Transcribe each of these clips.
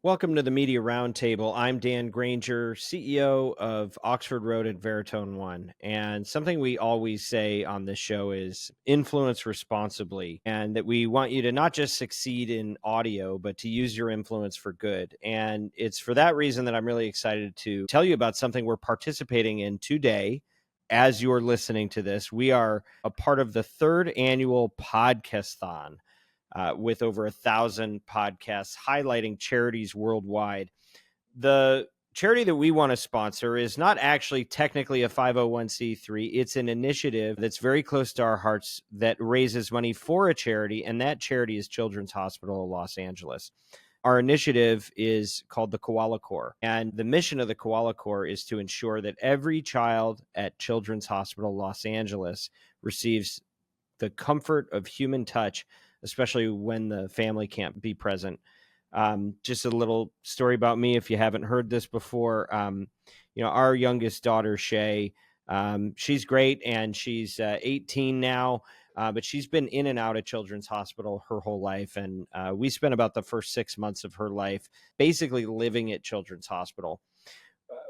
Welcome to the Media Roundtable. I'm Dan Granger, CEO of Oxford Road and Veritone One. And something we always say on this show is influence responsibly, and that we want you to not just succeed in audio, but to use your influence for good. And it's for that reason that I'm really excited to tell you about something we're participating in today. As you're listening to this, we are a part of the third annual Podcasthon. With over 1,000 podcasts highlighting charities worldwide. The charity that we want to sponsor is not actually technically a 501c3. It's an initiative that's very close to our hearts that raises money for a charity, and that charity is Children's Hospital of Los Angeles. Our initiative is called the Koala Corps, and the mission of the Koala Corps is to ensure that every child at Children's Hospital Los Angeles receives the comfort of human touch, especially when the family can't be present. Just a little story about me, if you haven't heard this before. Our youngest daughter, Shay, she's great, and she's 18 now, but she's been in and out of Children's Hospital her whole life, and we spent about the first 6 months of her life basically living at Children's Hospital.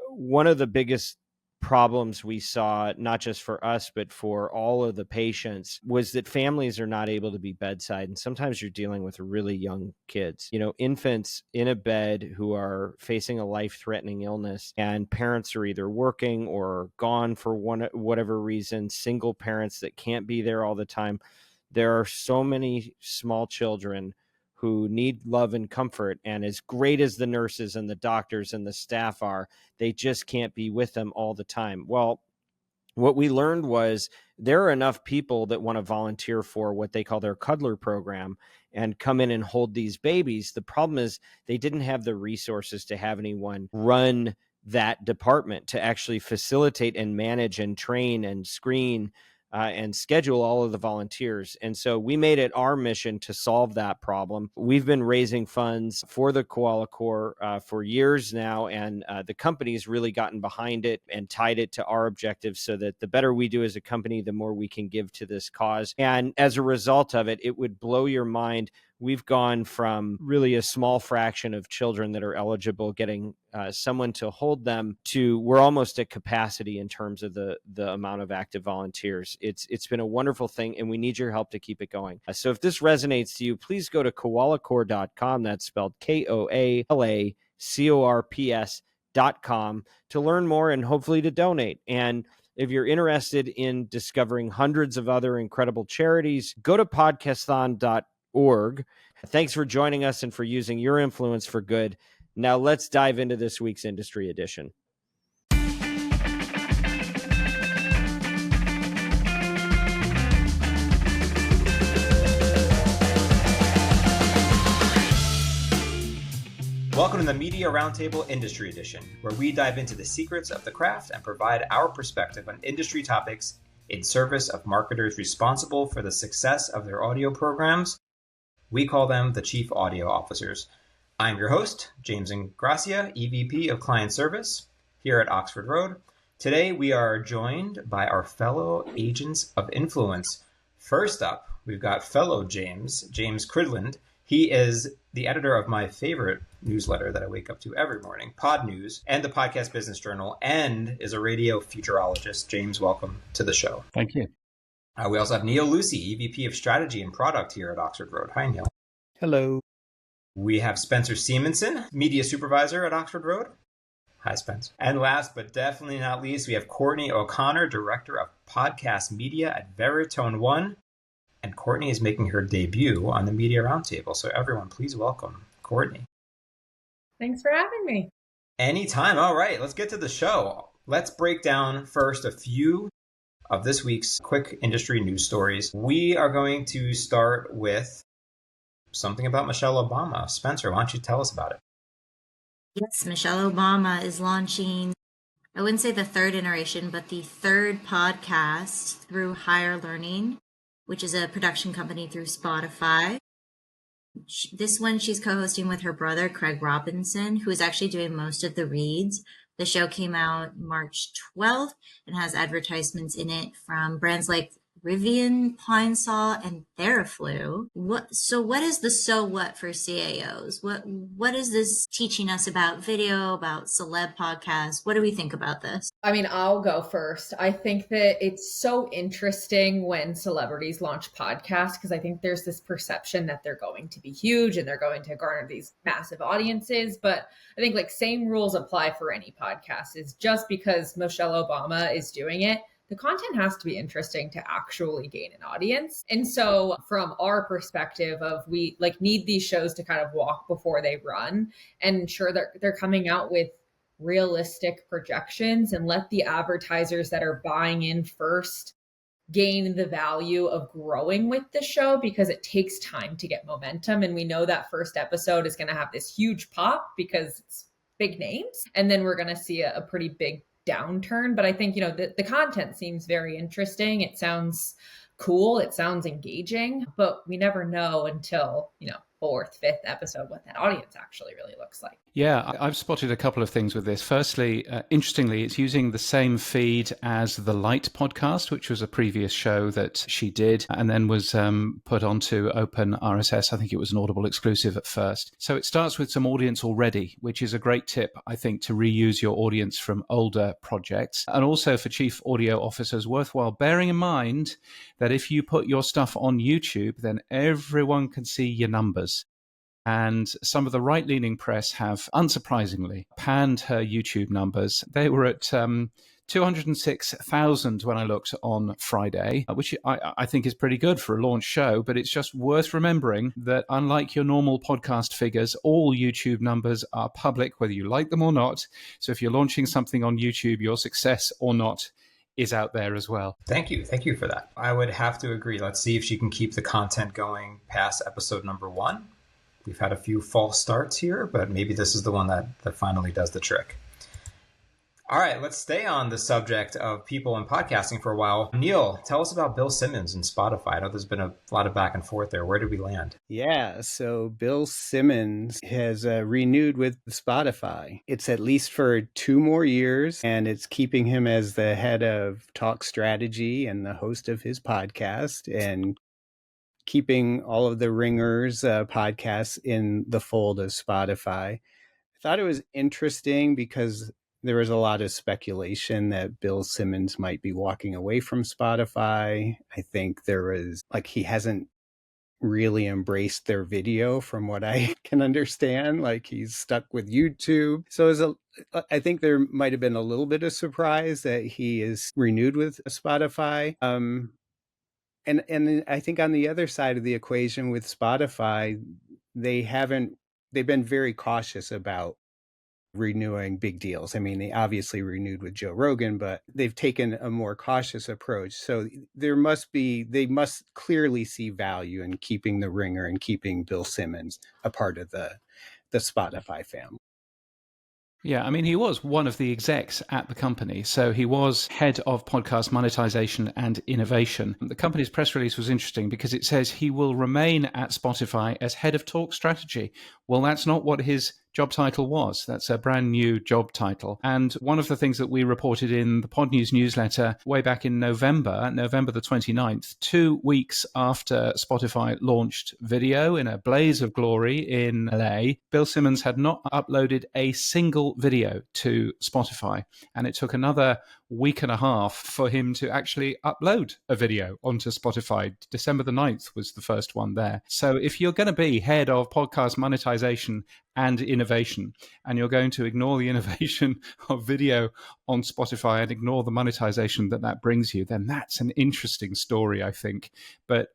One of the biggest problems we saw, not just for us, but for all of the patients, was that families are not able to be bedside. And sometimes you're dealing with really young kids, infants in a bed who are facing a life-threatening illness, and parents are either working or gone for whatever reason, single parents that can't be there all the time. There are so many small children who need love and comfort, and as great as the nurses and the doctors and the staff are, they just can't be with them all the time. Well, what we learned was there are enough people that want to volunteer for what they call their cuddler program and come in and hold these babies. The problem is they didn't have the resources to have anyone run that department to actually facilitate and manage and train and screen and schedule all of the volunteers. And so we made it our mission to solve that problem. We've been raising funds for the Koala Corps for years now, and the company's really gotten behind it and tied it to our objectives so that the better we do as a company, the more we can give to this cause. And as a result of it, it would blow your mind. We've gone from really a small fraction of children that are eligible getting someone to hold them to we're almost at capacity in terms of the amount of active volunteers. It's been a wonderful thing, and we need your help to keep it going. So if this resonates to you, please go to koalacorps.com. That's spelled KOALACORPS.com to learn more and hopefully to donate. And if you're interested in discovering hundreds of other incredible charities, go to podcasthon.org. Thanks for joining us and for using your influence for good. Now let's dive into this week's industry edition. Welcome to the Media Roundtable Industry Edition, where we dive into the secrets of the craft and provide our perspective on industry topics in service of marketers responsible for the success of their audio programs. We call them the Chief Audio Officers. I'm your host, James Ingrassia, EVP of Client Service here at Oxford Road. Today we are joined by our fellow agents of influence. First up, we've got fellow James Cridland. He is the editor of my favorite newsletter that I wake up to every morning, Podnews, and the Podcast Business Journal, and is a radio futurologist. James, welcome to the show. Thank you. We also have Neal, Lucey, EVP of Strategy and Product here at Oxford Road. Hi, Neal. Hello. We have Spencer Semonson, Media Supervisor at Oxford Road. Hi, Spence. And last but definitely not least, we have Courtney O'Connor, Director of Podcast Media at Veritone One. And Courtney is making her debut on the Media Roundtable. So everyone, please welcome Courtney. Thanks for having me. Anytime. All right, let's get to the show. Let's break down first a few of this week's quick industry news stories. We are going to start with something about Michelle Obama. Spencer, why don't you tell us about it? Yes, Michelle Obama is launching, I wouldn't say the third iteration, but the third podcast through Higher Learning, which is a production company through Spotify. This one she's co-hosting with her brother, Craig Robinson, who is actually doing most of the reads. The show came out March 12th and has advertisements in it from brands like Rivian, Pine Saw, and Theraflu. What is the so what for CAOs? What is this teaching us about video, about celeb podcasts? What do we think about this? I mean, I'll go first. I think that it's so interesting when celebrities launch podcasts because I think there's this perception that they're going to be huge and they're going to garner these massive audiences. But I think like same rules apply for any podcast. Is just because Michelle Obama is doing it, the content has to be interesting to actually gain an audience. And so from our perspective of we like need these shows to kind of walk before they run and ensure that they're coming out with realistic projections and let the advertisers that are buying in first gain the value of growing with the show because it takes time to get momentum. And we know that first episode is going to have this huge pop because it's big names. And then we're going to see a pretty big downturn. But I think, the content seems very interesting. It sounds cool. It sounds engaging, but we never know until, fourth, fifth episode what that audience actually really looks like. Yeah, I've spotted a couple of things with this. Firstly, interestingly, it's using the same feed as the Lite podcast, which was a previous show that she did and then was put onto Open RSS. I think it was an Audible exclusive at first. So it starts with some audience already, which is a great tip, I think, to reuse your audience from older projects. And also for chief audio officers, worthwhile bearing in mind that if you put your stuff on YouTube, then everyone can see your numbers. And some of the right-leaning press have, unsurprisingly, panned her YouTube numbers. They were at 206,000 when I looked on Friday, which I think is pretty good for a launch show. But it's just worth remembering that unlike your normal podcast figures, all YouTube numbers are public, whether you like them or not. So if you're launching something on YouTube, your success or not is out there as well. Thank you. Thank you for that. I would have to agree. Let's see if she can keep the content going past episode number 1. We've had a few false starts here, but maybe this is the one that finally does the trick. All right, let's stay on the subject of people in podcasting for a while. Neal, tell us about Bill Simmons and Spotify. I know there's been a lot of back and forth there. Where did we land? Yeah, so Bill Simmons has renewed with Spotify. It's at least for 2 more years, and it's keeping him as the head of Talk Strategy and the host of his podcast, and keeping all of the Ringers podcasts in the fold of Spotify. I thought it was interesting because there was a lot of speculation that Bill Simmons might be walking away from Spotify. I think there was, he hasn't really embraced their video from what I can understand. He's stuck with YouTube. So I think there might have been a little bit of surprise that he is renewed with Spotify. And I think on the other side of the equation with Spotify, they've been very cautious about renewing big deals. I mean, they obviously renewed with Joe Rogan, but they've taken a more cautious approach. So they must clearly see value in keeping the Ringer and keeping Bill Simmons a part of the Spotify family. Yeah, I mean, he was one of the execs at the company. So he was head of podcast monetization and innovation. The company's press release was interesting because it says he will remain at Spotify as head of talk strategy. Well, that's not what his job title was. That's a brand new job title. And one of the things that we reported in the Podnews newsletter way back in November the 29th, 2 weeks after Spotify launched video in a blaze of glory in LA, Bill Simmons had not uploaded a single video to Spotify. And it took another week and a half for him to actually upload a video onto Spotify. December the 9th was the first one there. So if you're going to be head of podcast monetization and innovation, and you're going to ignore the innovation of video on Spotify and ignore the monetization that brings you, then that's an interesting story, I think. But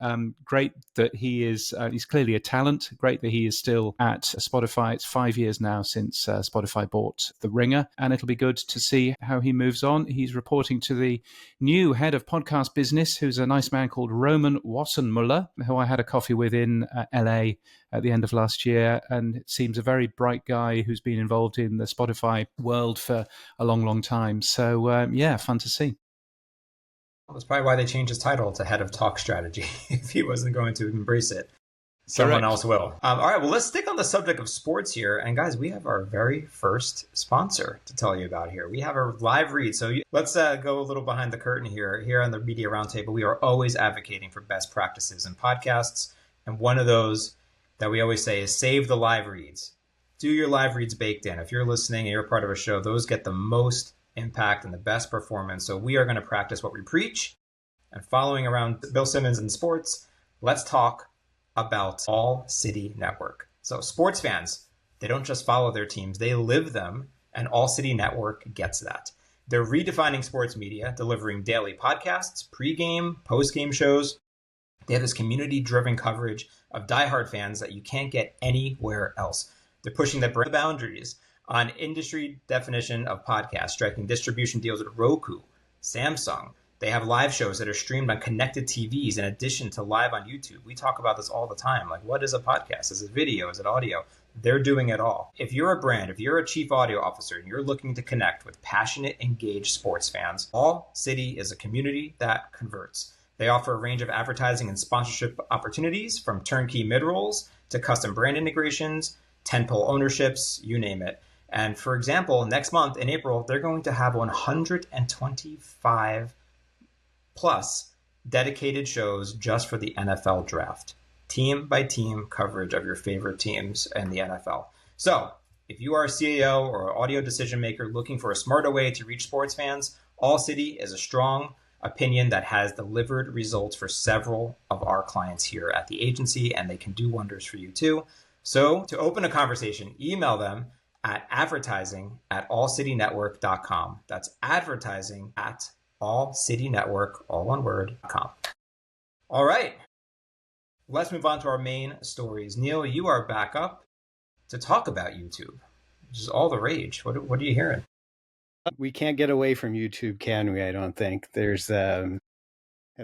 great that he's clearly a talent. Great that he is still at Spotify. It's 5 years now since Spotify bought The Ringer, and it'll be good to see how he moves on. He's reporting to the new head of podcast business, who's a nice man called Roman Wassenmuller, who I had a coffee with in LA at the end of last year, and it seems a very bright guy who's been involved in the Spotify world for a long, long time. So, fun to see. Well, that's probably why they changed his title to head of talk strategy, if he wasn't going to embrace it. Someone Correct. else will. All right, well, let's stick on the subject of sports here. And guys, we have our very first sponsor to tell you about here. We have a live read. So let's go a little behind the curtain here. Here on the Media Roundtable, we are always advocating for best practices in podcasts. And one of those that we always say is save the live reads. Do your live reads baked in. If you're listening and you're part of a show, those get the most impact and the best performance. So we are going to practice what we preach. And following around Bill Simmons in sports, let's talk about All City Network. So sports fans, they don't just follow their teams, they live them, and All City Network gets that. They're redefining sports media, delivering daily podcasts, pregame, postgame shows. They have this community-driven coverage of diehard fans that you can't get anywhere else. They're pushing the boundaries on industry definition of podcasts, striking distribution deals with Roku, Samsung. They have live shows that are streamed on connected TVs in addition to live on YouTube. We talk about this all the time. Like, what is a podcast? Is it video? Is it audio? They're doing it all. If you're a brand, if you're a chief audio officer and you're looking to connect with passionate, engaged sports fans, All City is a community that converts. They offer a range of advertising and sponsorship opportunities, from turnkey mid-rolls to custom brand integrations, tentpole ownerships, you name it. And for example, next month in April, they're going to have 125 plus dedicated shows just for the NFL draft. Team by team coverage of your favorite teams in the NFL. So if you are a CEO or audio decision maker looking for a smarter way to reach sports fans, All City is a strong opinion that has delivered results for several of our clients here at the agency, and they can do wonders for you too. So to open a conversation, email them at advertising@allcitynetwork.com. That's advertising@allcitynetwork, all one word, .com. All right, let's move on to our main stories. Neal, you are back up to talk about YouTube, which is all the rage. What are you hearing? We can't get away from YouTube, can we? I don't think. There's a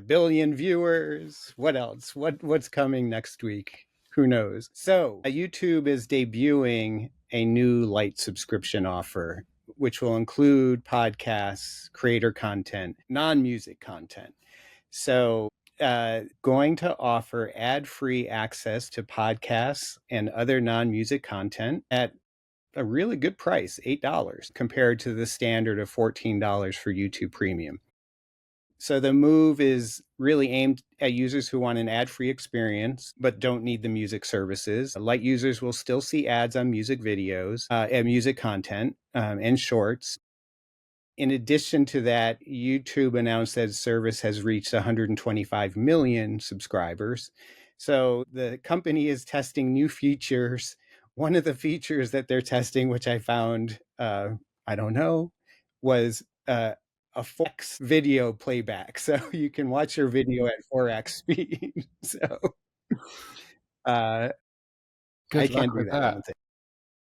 billion viewers. What else? What's coming next week? Who knows? So YouTube is debuting a new Lite subscription offer, which will include podcasts, creator content, non-music content. So going to offer ad-free access to podcasts and other non-music content at a really good price, $8, compared to the standard of $14 for YouTube Premium. So the move is really aimed at users who want an ad-free experience but don't need the music services. Lite users will still see ads on music videos and music content and shorts. In addition to that, YouTube announced that its service has reached 125 million subscribers. So the company is testing new features. One of the features that they're testing, which I found, was a 4x video playback. So you can watch your video at 4x speed. So I can't do that. I don't think.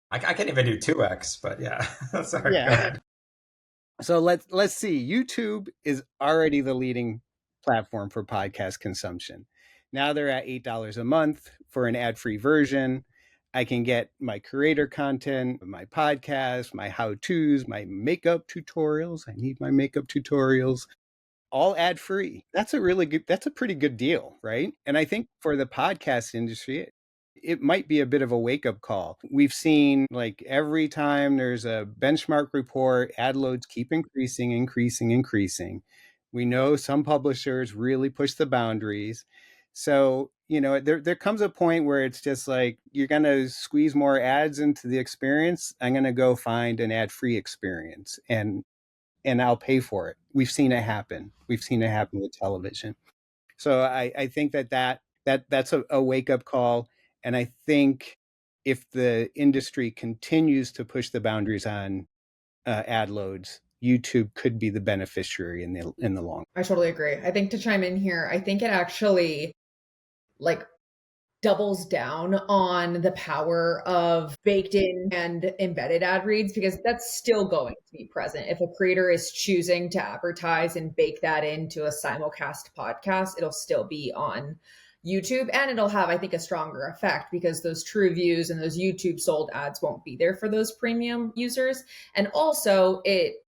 I can't even do 2x, but yeah. Sorry, go ahead. So let's see. YouTube is already the leading platform for podcast consumption. Now they're at $8 a month for an ad-free version. I can get my creator content, my podcast, my how-tos, my makeup tutorials. I need my makeup tutorials, all ad-free. That's a pretty good deal, right? And I think for the podcast industry, it might be a bit of a wake-up call. We've seen, like, every time there's a benchmark report, ad loads keep increasing. We know some publishers really push the boundaries. So, there comes a point where it's just like, you're going to squeeze more ads into the experience. I'm going to go find an ad-free experience and I'll pay for it. We've seen it happen. We've seen it happen with television. So I think that's a wake-up call. And I think if the industry continues to push the boundaries on ad loads, YouTube could be the beneficiary in the long run. I totally agree. I think, to chime in here, I think it actually doubles down on the power of baked in and embedded ad reads, because that's still going to be present. If a creator is choosing to advertise and bake that into a simulcast podcast, it'll still be on YouTube, and it'll have, I think, a stronger effect, because those true views and those YouTube sold ads won't be there for those premium users. And also, it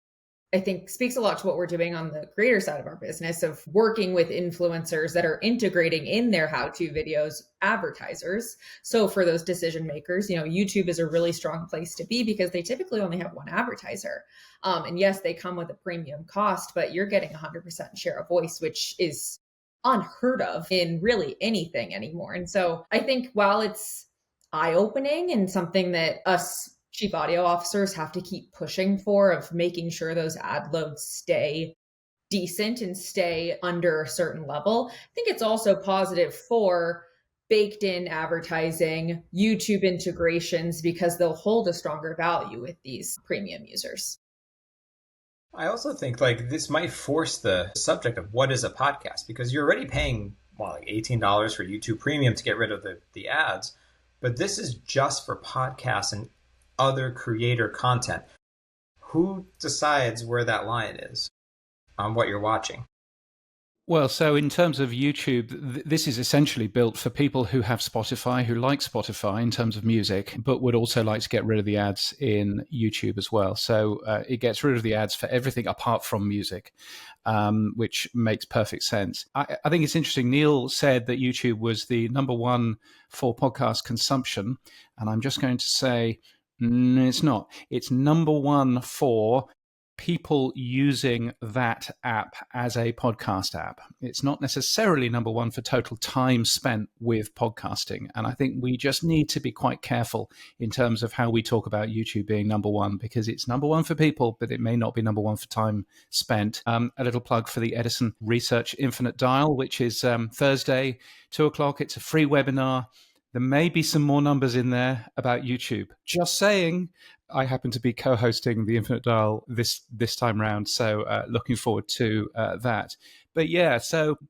I think speaks a lot to what we're doing on the creator side of our business of working with influencers that are integrating in their how-to videos advertisers. So for those decision makers, YouTube is a really strong place to be because they typically only have one advertiser. And yes, they come with a premium cost, but you're getting 100% share of voice, which is unheard of in really anything anymore. And so I think while it's eye-opening and something that us chief audio officers have to keep pushing for, of making sure those ad loads stay decent and stay under a certain level, I think it's also positive for baked in advertising, YouTube integrations, because they'll hold a stronger value with these premium users. I also think like this might force the subject of what is a podcast, because you're already paying like $18 for YouTube Premium to get rid of the ads, but this is just for podcasts and other creator content. Who decides where that line is on what you're watching? Well, so in terms of YouTube, this is essentially built for people who have Spotify, who like Spotify in terms of music, but would also like to get rid of the ads in YouTube as well. So it gets rid of the ads for everything apart from music, which makes perfect sense. I think it's interesting. Neal said that YouTube was the number one for podcast consumption. And I'm just going to say, it's not. It's number one for people using that app as a podcast app. It's not necessarily number one for total time spent with podcasting. And I think we just need to be quite careful in terms of how we talk about YouTube being number one, because it's number one for people, but it may not be number one for time spent. A little plug for the Edison Research Infinite Dial, which is Thursday, 2:00. It's a free webinar. There may be some more numbers in there about YouTube. Just saying. I happen to be co-hosting the Infinite Dial this time round, so looking forward to that. But yeah,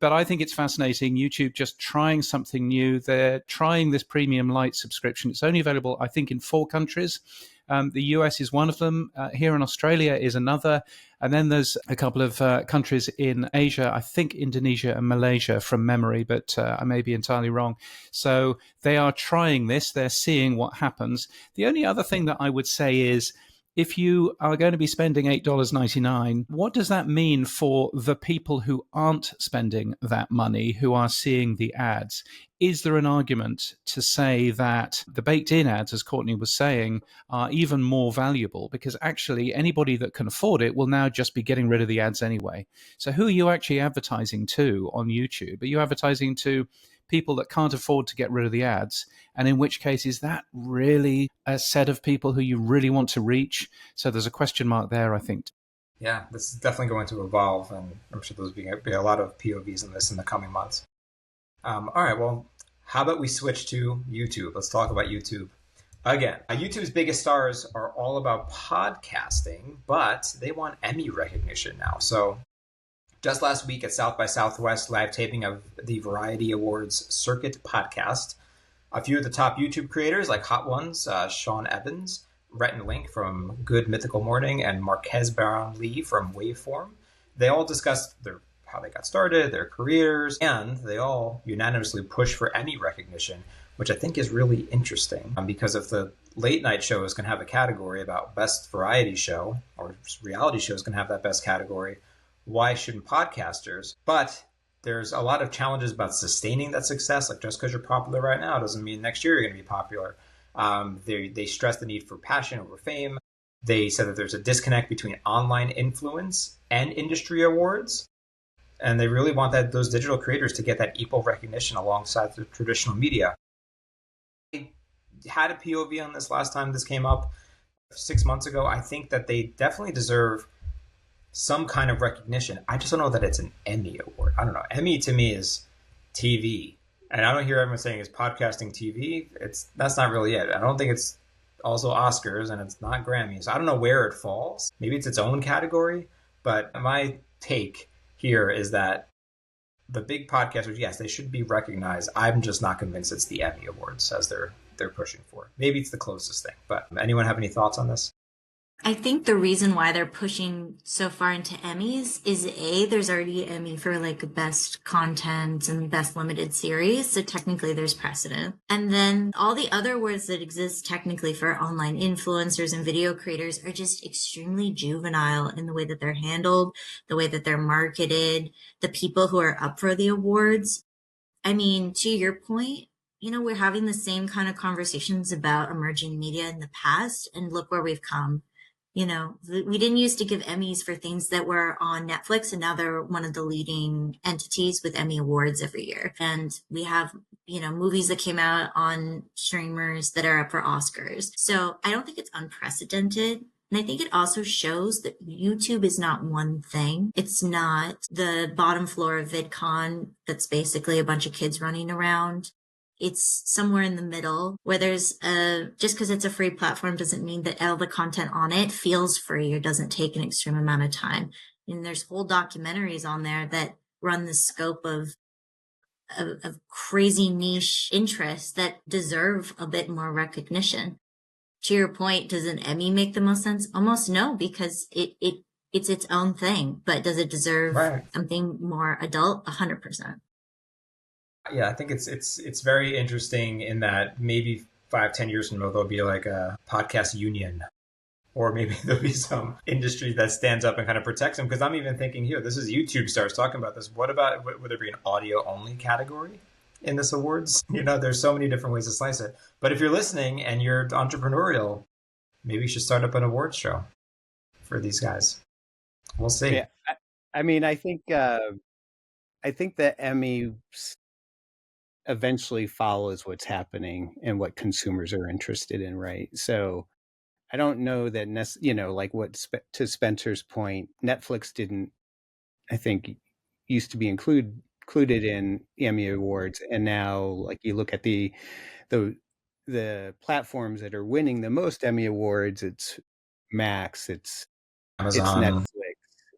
but I think it's fascinating. YouTube just trying something new. They're trying this premium Lite subscription. It's only available, I think, in 4 countries. The US is one of them. Here in Australia is another. And then there's a couple of countries in Asia, I think Indonesia and Malaysia from memory, but I may be entirely wrong. So they are trying this. They're seeing what happens. The only other thing that I would say is, if you are going to be spending $8.99, what does that mean for the people who aren't spending that money, who are seeing the ads? Is there an argument to say that the baked-in ads, as Courtney was saying, are even more valuable? Because actually anybody that can afford it will now just be getting rid of the ads anyway. So who are you actually advertising to on YouTube? Are you advertising to people that can't afford to get rid of the ads? And in which case, is that really a set of people who you really want to reach? So there's a question mark there, I think. Yeah, this is definitely going to evolve, and I'm sure there's going to be a lot of POVs in this in the coming months. All right, well, how about we switch to YouTube? Let's talk about YouTube. Again, YouTube's biggest stars are all about podcasting, but they want Emmy recognition now. So just last week at South by Southwest, live taping of the Variety Awards Circuit podcast, a few of the top YouTube creators like Hot Ones, Sean Evans, Rhett and Link from Good Mythical Morning, and Marquez Brown-Lee from Waveform, they all discussed how they got started, their careers, and they all unanimously push for Emmy recognition, which I think is really interesting, because if the late night show is going to have a category about best variety show, or reality show is going to have that best category, why shouldn't podcasters? But there's a lot of challenges about sustaining that success. Like, just because you're popular right now doesn't mean next year you're going to be popular. They stress the need for passion over fame. They said that there's a disconnect between online influence and industry awards. And they really want those digital creators to get that equal recognition alongside the traditional media. I had a POV on this last time this came up 6 months ago. I think that they definitely deserve some kind of recognition. I just don't know that it's an Emmy award. I don't know. Emmy to me is TV. And I don't hear everyone saying it's podcasting TV. That's not really it. I don't think it's also Oscars, and it's not Grammys. I don't know where it falls. Maybe it's its own category. But my take here is that the big podcasters, yes, they should be recognized. I'm just not convinced it's the Emmy Awards as they're pushing for. Maybe it's the closest thing. But anyone have any thoughts on this? I think the reason why they're pushing so far into Emmys is there's already an Emmy for like best content and best limited series. So technically there's precedent. And then all the other awards that exist technically for online influencers and video creators are just extremely juvenile in the way that they're handled, the way that they're marketed, the people who are up for the awards. I mean, to your point, we're having the same kind of conversations about emerging media in the past, and look where we've come. We didn't used to give Emmys for things that were on Netflix, and now they're one of the leading entities with Emmy awards every year. And we have, movies that came out on streamers that are up for Oscars. So I don't think it's unprecedented. And I think it also shows that YouTube is not one thing. It's not the bottom floor of VidCon that's basically a bunch of kids running around. It's somewhere in the middle where there's just because it's a free platform doesn't mean that all the content on it feels free or doesn't take an extreme amount of time. And there's whole documentaries on there that run the scope of crazy niche interests that deserve a bit more recognition. To your point, does an Emmy make the most sense? Almost no, because it's its own thing. But does it deserve something more adult? 100%. Yeah, I think it's very interesting in that maybe 5-10 years from now, there'll be like a podcast union, or maybe there'll be some industry that stands up and kind of protects them. Because I'm even thinking here, this is YouTube stars talking about this. What about, would there be an audio only category in this awards? There's so many different ways to slice it. But if you're listening and you're entrepreneurial, maybe you should start up an awards show for these guys. We'll see. Yeah, I mean, I think the Emmy eventually follows what's happening and what consumers are interested in, right? So I don't know that, like to Spencer's point, Netflix didn't, I think, used to be included in Emmy Awards. And now, like, you look at the platforms that are winning the most Emmy Awards, it's Max, it's Amazon. It's Netflix.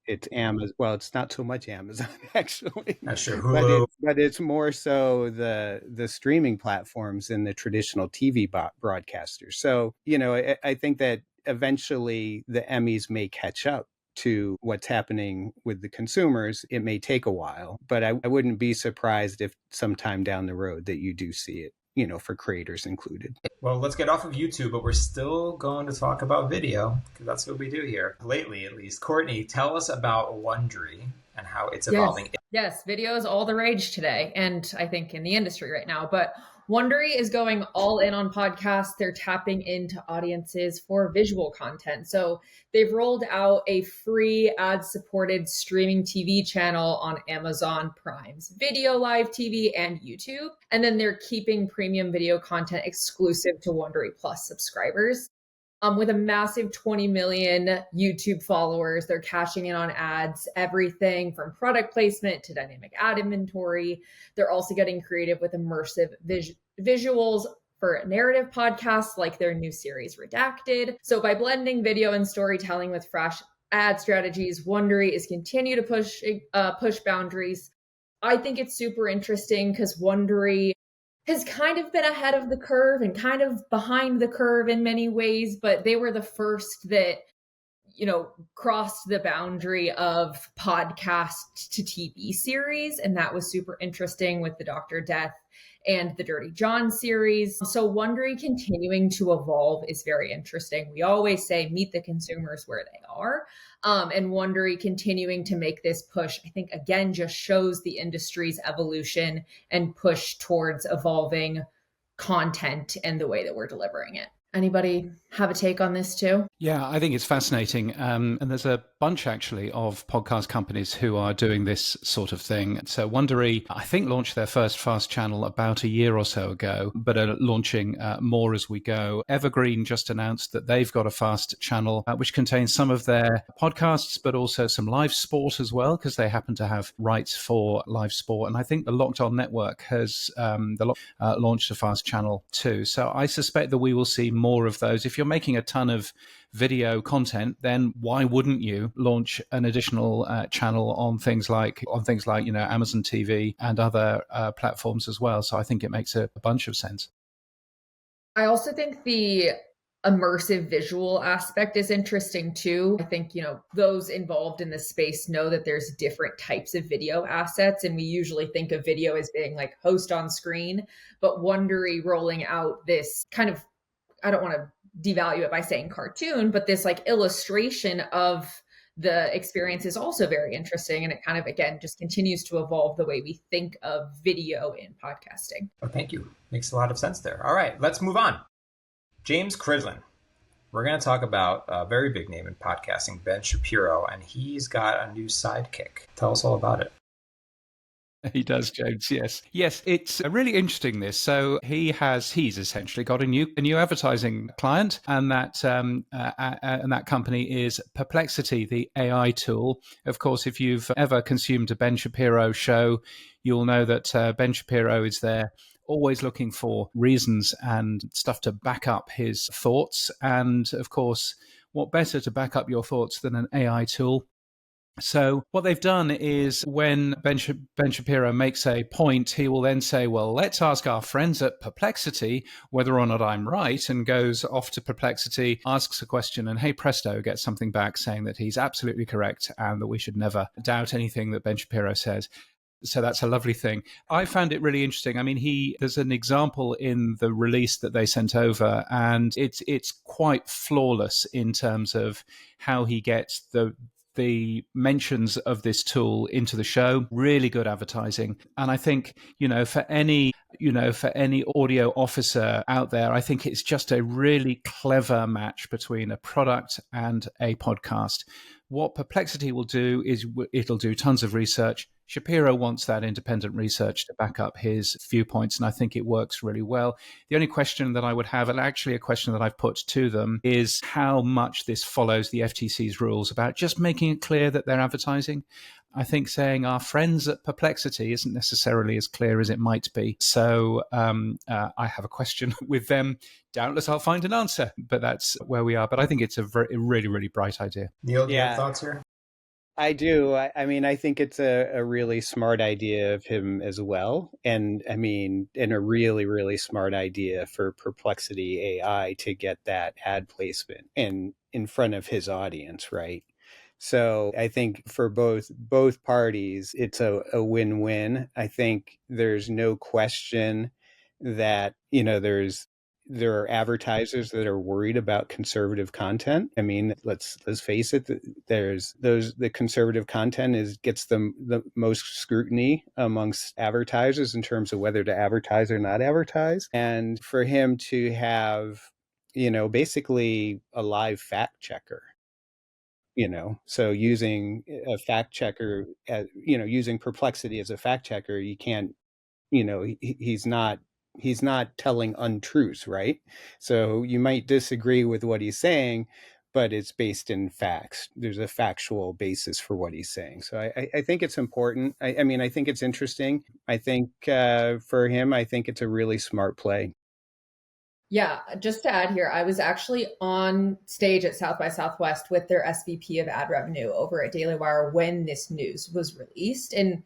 It's Amazon. Well, it's not so much Amazon actually. That's true. Hulu. But it's more so the streaming platforms and the traditional TV broadcasters. So I think that eventually the Emmys may catch up to what's happening with the consumers. It may take a while, but I wouldn't be surprised if sometime down the road that you do see it, for creators included. Well, let's get off of YouTube, but we're still going to talk about video because that's what we do here, lately at least. Courtney, tell us about Wondery and how it's evolving. Yes, video is all the rage today, and I think in the industry right now. But Wondery is going all in on podcasts. They're tapping into audiences for visual content. So they've rolled out a free ad-supported streaming TV channel on Amazon Prime's Video Live TV and YouTube. And then they're keeping premium video content exclusive to Wondery Plus subscribers. With a massive 20 million YouTube followers, they're cashing in on ads, everything from product placement to dynamic ad inventory. They're also getting creative with immersive visuals for narrative podcasts like their new series Redacted. So by blending video and storytelling with fresh ad strategies, Wondery is continue to push boundaries. I think it's super interesting because Wondery has kind of been ahead of the curve and kind of behind the curve in many ways, but they were the first that, crossed the boundary of podcast to TV series. And that was super interesting with the Dr. Death and the Dirty John series. So Wondery continuing to evolve is very interesting. We always say, meet the consumers where they are. And Wondery continuing to make this push, I think, again, just shows the industry's evolution and push towards evolving content and the way that we're delivering it. Anybody have a take on this too? Yeah, I think it's fascinating. And there's a bunch actually of podcast companies who are doing this sort of thing. So Wondery, I think, launched their first fast channel about a year or so ago, but are launching more as we go. Evergreen just announced that they've got a fast channel which contains some of their podcasts, but also some live sport as well, because they happen to have rights for live sport. And I think the Locked On Network has launched a fast channel too. So I suspect that we will see more of those. If you're making a ton of video content, then why wouldn't you launch an additional channel on things like Amazon TV and other platforms as well? So I think it makes a bunch of sense. I also think the immersive visual aspect is interesting too. I think, those involved in this space know that there's different types of video assets. And we usually think of video as being like host on screen, but Wondery rolling out this kind of, I don't want to devalue it by saying cartoon, but this like illustration of the experience is also very interesting. And it kind of, again, just continues to evolve the way we think of video in podcasting. Oh, thank you. Makes a lot of sense there. All right, let's move on. James Cridland. We're going to talk about a very big name in podcasting, Ben Shapiro, and he's got a new sidekick. Tell us all about it. He does, James. Yes. Yes, it's really interesting this. So he's essentially got a new advertising client, and that company is Perplexity, the AI tool. Of course, if you've ever consumed a Ben Shapiro show, you'll know that Ben Shapiro is there always looking for reasons and stuff to back up his thoughts. And of course, what better to back up your thoughts than an AI tool? So what they've done is when Ben Shapiro makes a point, he will then say, well, let's ask our friends at Perplexity whether or not I'm right, and goes off to Perplexity, asks a question, and hey, presto, gets something back saying that he's absolutely correct and that we should never doubt anything that Ben Shapiro says. So that's a lovely thing. I found it really interesting. I mean, there's an example in the release that they sent over, and it's quite flawless in terms of how he gets the mentions of this tool into the show. Really good advertising. And I think, for any audio officer out there, I think it's just a really clever match between a product and a podcast. What Perplexity will do is it'll do tons of research. Shapiro wants that independent research to back up his viewpoints, and I think it works really well. The only question that I would have, and actually a question that I've put to them, is how much this follows the FTC's rules about just making it clear that they're advertising. I think saying our friends at Perplexity isn't necessarily as clear as it might be. So I have a question with them. Doubtless I'll find an answer, but that's where we are. But I think it's a really, really bright idea. Neal, do you have thoughts here? I do. I think it's a really smart idea of him as well. And and a really, really smart idea for Perplexity AI to get that ad placement in front of his audience, right? So I think for both parties, it's a win-win. I think there's no question that, there are advertisers that are worried about conservative content. I mean, let's face it, the conservative content gets the most scrutiny amongst advertisers in terms of whether to advertise or not advertise. And for him to have, basically a live fact checker, so using a fact checker, using Perplexity as a fact checker, you can't, he's not telling untruths, right? So you might disagree with what he's saying, but it's based in facts. There's a factual basis for what he's saying. So I think it's important. I think it's interesting. I think for him, I think it's a really smart play. Yeah, just to add here, I was actually on stage at South by Southwest with their SVP of ad revenue over at Daily Wire when this news was released. And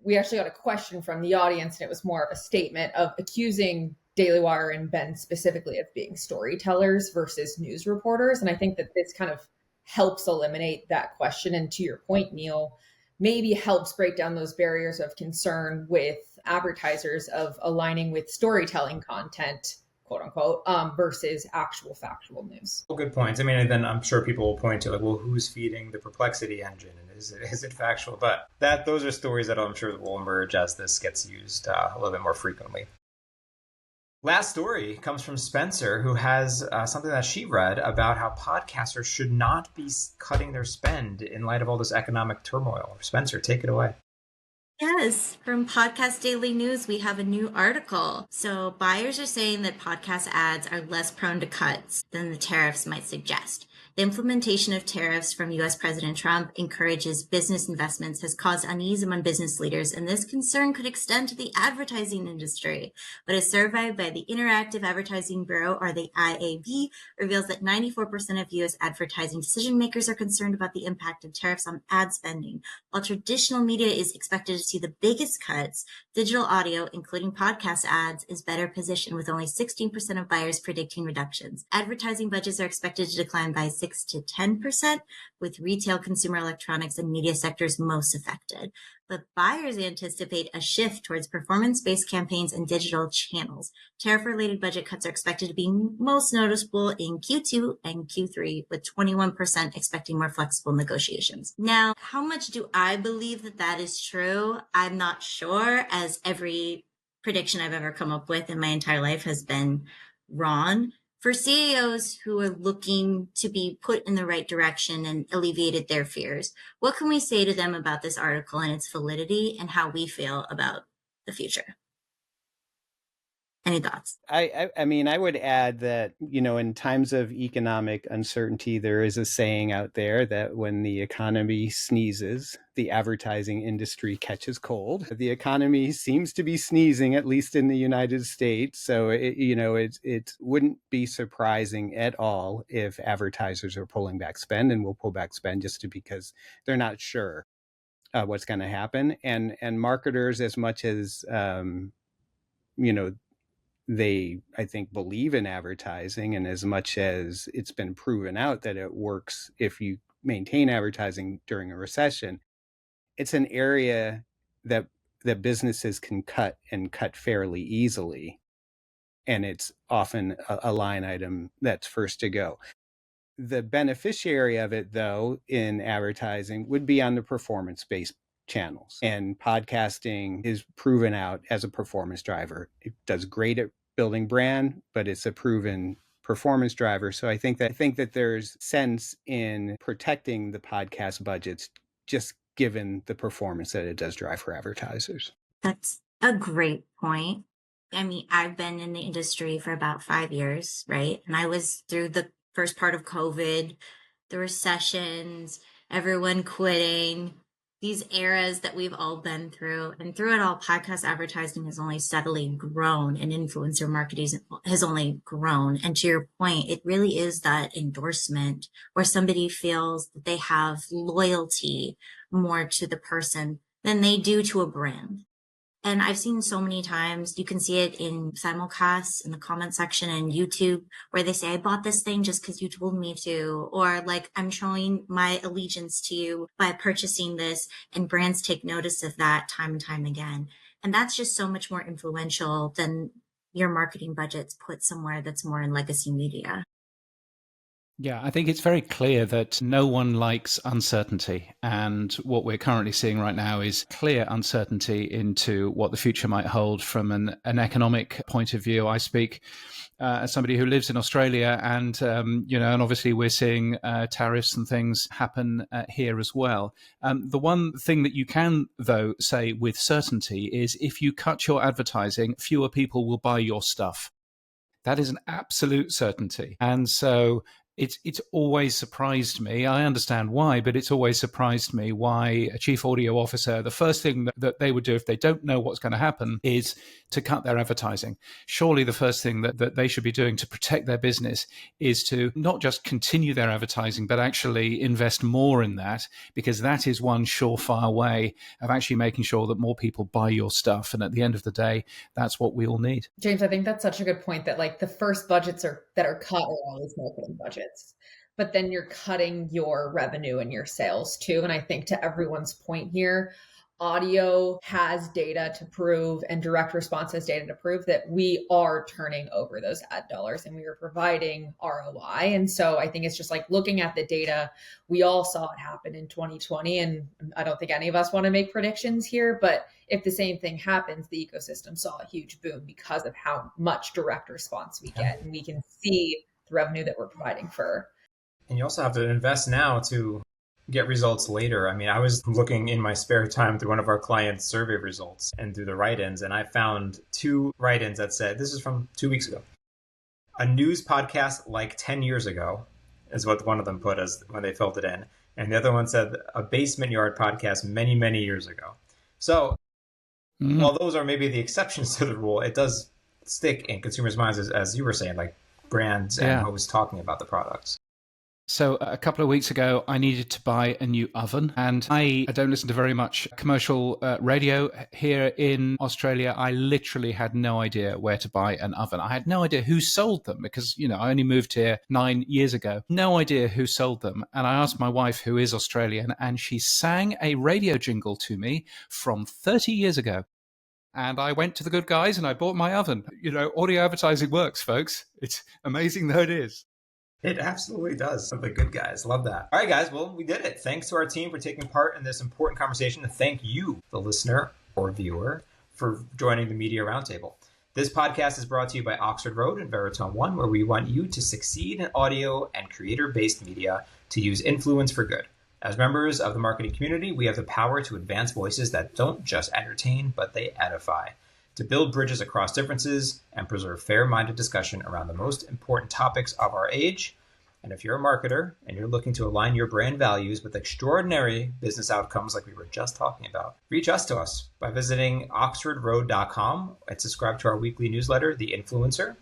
we actually got a question from the audience, and it was more of a statement of accusing Daily Wire and Ben specifically of being storytellers versus news reporters. And I think that this kind of helps eliminate that question. And to your point, Neal, maybe helps break down those barriers of concern with advertisers of aligning with storytelling content, quote unquote, versus actual factual news. Well, good points. And then I'm sure people will point to who's feeding the Perplexity engine, and is it factual? But those are stories that I'm sure will emerge as this gets used a little bit more frequently. Last story comes from Spencer, who has something that she read about how podcasters should not be cutting their spend in light of all this economic turmoil. Spencer, take it away. Yes, from Podcast Daily News, we have a new article. So buyers are saying that podcast ads are less prone to cuts than the tariffs might suggest. The implementation of tariffs from U.S. President Trump encourages business investments, has caused unease among business leaders, and this concern could extend to the advertising industry. But a survey by the Interactive Advertising Bureau, or the IAB, reveals that 94% of U.S. advertising decision makers are concerned about the impact of tariffs on ad spending. While traditional media is expected to see the biggest cuts, digital audio, including podcast ads, is better positioned, with only 16% of buyers predicting reductions. Advertising budgets are expected to decline by 6 to 10%, with retail, consumer electronics, and media sectors most affected. But buyers anticipate a shift towards performance-based campaigns and digital channels. Tariff-related budget cuts are expected to be most noticeable in Q2 and Q3, with 21% expecting more flexible negotiations. Now, how much do I believe that that is true? I'm not sure, as every prediction I've ever come up with in my entire life has been wrong. For CEOs who are looking to be put in the right direction and alleviated their fears, what can we say to them about this article and its validity and how we feel about the future? Any thoughts? I mean, I would add that, in times of economic uncertainty, there is a saying out there that when the economy sneezes, the advertising industry catches cold. The economy seems to be sneezing, at least in the United States. So, it wouldn't be surprising at all if advertisers are pulling back spend, and will pull back spend just because they're not sure what's going to happen. And marketers, as much as, they, I think, believe in advertising, and as much as it's been proven out that it works if you maintain advertising during a recession, it's an area that businesses can cut fairly easily. And it's often a line item that's first to go. The beneficiary of it, though, in advertising would be on the performance-based channels. And podcasting is proven out as a performance driver. It does great at building brand, but it's a proven performance driver. So I think that there's sense in protecting the podcast budgets, just given the performance that it does drive for advertisers. That's a great point. I mean, I've been in the industry for about 5 years, right? And I was through the first part of COVID, the recessions, everyone quitting, these eras that we've all been through. And through it all, podcast advertising has only steadily grown, and influencer marketing has only grown. And to your point, it really is that endorsement where somebody feels that they have loyalty more to the person than they do to a brand. And I've seen so many times, you can see it in simulcasts in the comment section and YouTube, where they say, I bought this thing just because you told me to, or like, I'm showing my allegiance to you by purchasing this, and brands take notice of that time and time again. And that's just so much more influential than your marketing budgets put somewhere that's more in legacy media. Yeah, I think it's very clear that no one likes uncertainty. And what we're currently seeing right now is clear uncertainty into what the future might hold from an economic point of view. I speak as somebody who lives in Australia, and, and obviously we're seeing tariffs and things happen here as well. The one thing that you can, though, say with certainty is if you cut your advertising, fewer people will buy your stuff. That is an absolute certainty. And so it's always surprised me. I understand why, but it's always surprised me why a chief audio officer, the first thing that they would do if they don't know what's going to happen is to cut their advertising. Surely the first thing that they should be doing to protect their business is to not just continue their advertising, but actually invest more in that, because that is one surefire way of actually making sure that more people buy your stuff. And at the end of the day, that's what we all need. James, I think that's such a good point, that like the first budgets that are cut are always marketing budgets. But then you're cutting your revenue and your sales too. And I think, to everyone's point here, audio has data to prove, and direct response has data to prove, that we are turning over those ad dollars and we are providing ROI. And so I think it's just like looking at the data. We all saw it happen in 2020. And I don't think any of us want to make predictions here, but if the same thing happens, the ecosystem saw a huge boom because of how much direct response we get. And we can see the revenue that we're providing for. And you also have to invest now to get results later. I mean, I was looking in my spare time through one of our clients' survey results and through the write-ins, and I found 2 write-ins that said, this is from 2 weeks ago, a news podcast like 10 years ago, is what one of them put as when they filled it in. And the other one said a basement yard podcast many, many years ago. So while those are maybe the exceptions to the rule, it does stick in consumers' minds, as you were saying, like brands and hosts talking about the products. So a couple of weeks ago, I needed to buy a new oven, and I don't listen to very much commercial radio here in Australia. I literally had no idea where to buy an oven. I had no idea who sold them because, I only moved here 9 years ago. No idea who sold them. And I asked my wife, who is Australian, and she sang a radio jingle to me from 30 years ago. And I went to the good guys and I bought my oven. Audio advertising works, folks. It's amazing though it is. It absolutely does. The good guys. Love that. All right, guys. Well, we did it. Thanks to our team for taking part in this important conversation. And thank you, the listener or viewer, for joining the Media Roundtable. This podcast is brought to you by Oxford Road and Veritone One, where we want you to succeed in audio and creator-based media to use influence for good. As members of the marketing community, we have the power to advance voices that don't just entertain, but they edify, to build bridges across differences and preserve fair-minded discussion around the most important topics of our age. And if you're a marketer and you're looking to align your brand values with extraordinary business outcomes like we were just talking about, reach us by visiting oxfordroad.com and subscribe to our weekly newsletter, The Influencer.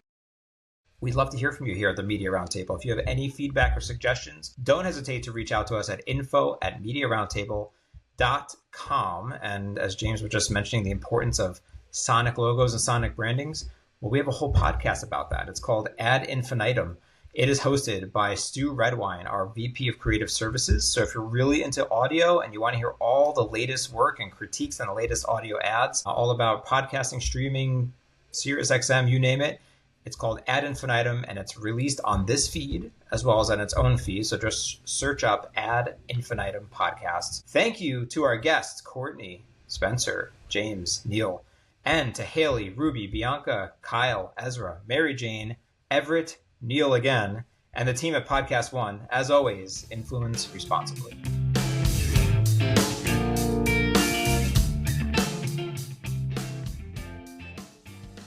We'd love to hear from you here at the Media Roundtable. If you have any feedback or suggestions, don't hesitate to reach out to us at info@mediaroundtable.com. And as James was just mentioning, the importance of sonic logos and sonic brandings, well, we have a whole podcast about that. It's called Ad Infinitum. It is hosted by Stu Redwine, our VP of Creative Services. So if you're really into audio and you want to hear all the latest work and critiques on the latest audio ads, all about podcasting, streaming, SiriusXM, you name it, it's called Ad Infinitum, and it's released on this feed as well as on its own feed. So just search up Ad Infinitum Podcasts. Thank you to our guests, Courtney, Spencer, James, Neal, and to Haley, Ruby, Bianca, Kyle, Ezra, Mary Jane, Everett, Neal again, and the team at Podcast One. As always, influence responsibly.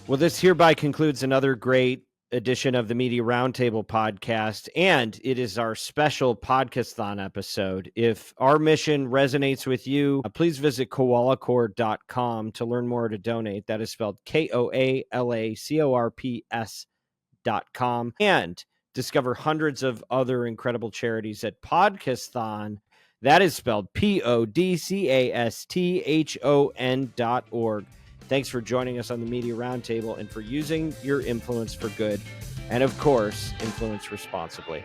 Well, this hereby concludes another great edition of the Media Roundtable podcast, and it is our special Podcasthon episode. If our mission resonates with you, please visit koalacorps.com to learn more to donate. That is spelled KOALACORPS.com, and discover hundreds of other incredible charities at Podcasthon. That is spelled PODCASTHON.org. Thanks for joining us on the Media Roundtable and for using your influence for good. And of course, influence responsibly.